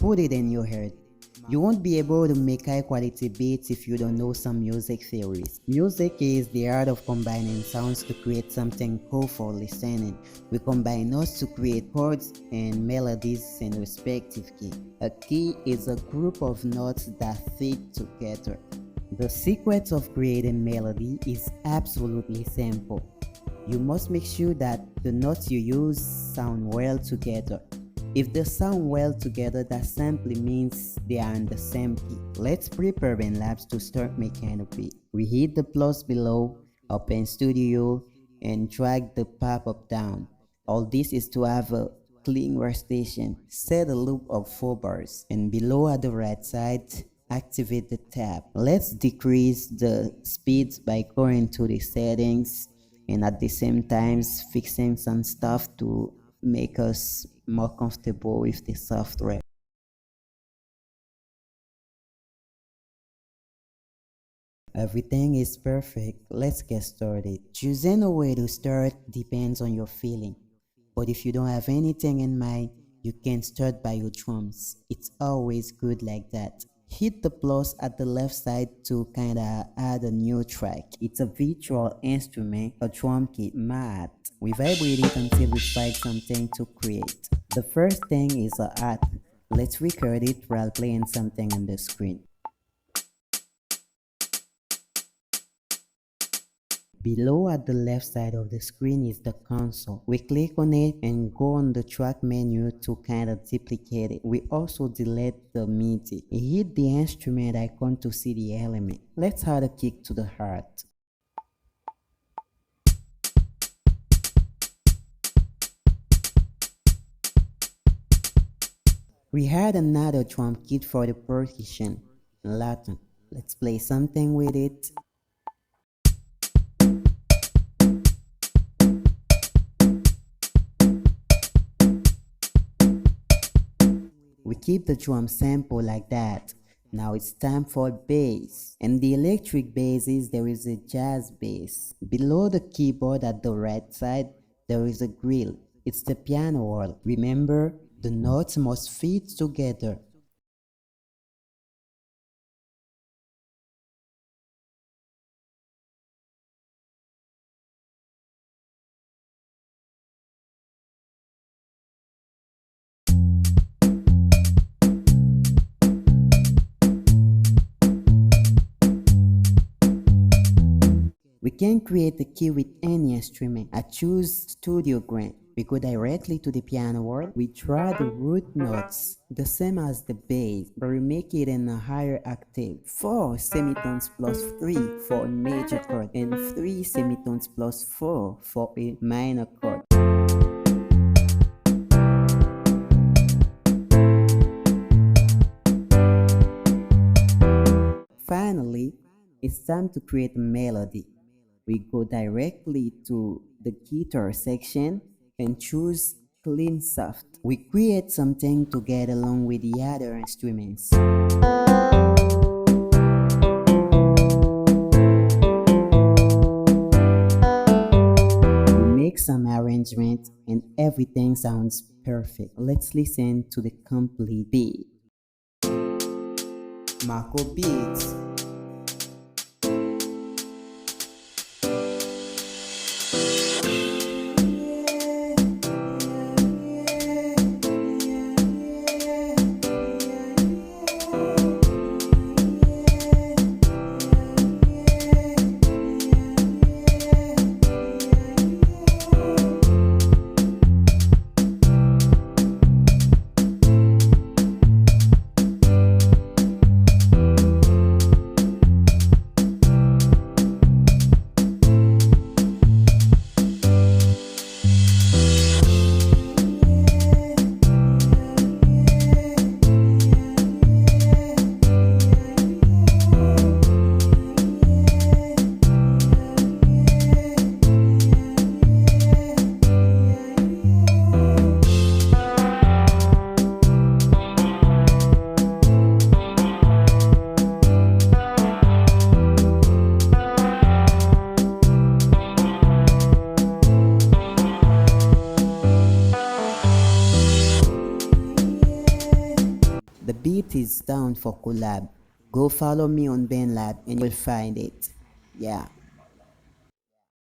Put it in your head. You won't be able to make high quality beats if you don't know some music theories. Music is the art of combining sounds to create something cool for listening. We combine notes to create chords and melodies in respective key. A key is a group of notes that fit together. The secret of creating melody is absolutely simple. You must make sure that the notes you use sound well together. If they sound well together, that simply means they are in the same key. Let's prepare Bandlab to start making a beat. We hit the plus below, open Studio, and drag the pop-up down. All this is to have a clean workstation. Set a loop of 4 bars, and below at the right side, activate the tab. Let's decrease the speeds by going to the settings and at the same time fixing some stuff to make us more comfortable with the software. Everything is perfect. Let's get started. Choosing a way to start depends on your feeling. But if you don't have anything in mind, you can start by your drums. It's always good like that. Hit the plus at the left side to kinda add a new track. It's a virtual instrument, a drum kit mat. We vibrate it until we find something to create. The first thing is a art. Let's record it while playing something on the screen. Below at the left side of the screen is the console. We click on it and go on the track menu to kind of duplicate it. We also delete the MIDI. Hit the instrument icon to see the element. Let's add a kick to the heart. We had another drum kit for the percussion, Latin. Let's play something with it. We keep the drum sample like that. Now it's time for bass. In the electric basses, there is a jazz bass. Below the keyboard at the right side, there is a grill. It's the piano roll. Remember, the notes must fit together. We can create a key with any instrument. I choose Studio Grand. We go directly to the piano roll. We draw the root notes, the same as the bass, but we make it in a higher octave. 4 semitones plus 3 for a major chord, and 3 semitones plus 4 for a minor chord. Finally, it's time to create a melody. We go directly to the guitar section and choose Clean Soft. We create something to get along with the other instruments. We make some arrangement and everything sounds perfect. Let's listen to the complete beat. Marco Beats. The beat is down for collab. Go follow me on Bandlab and you'll find it. Yeah.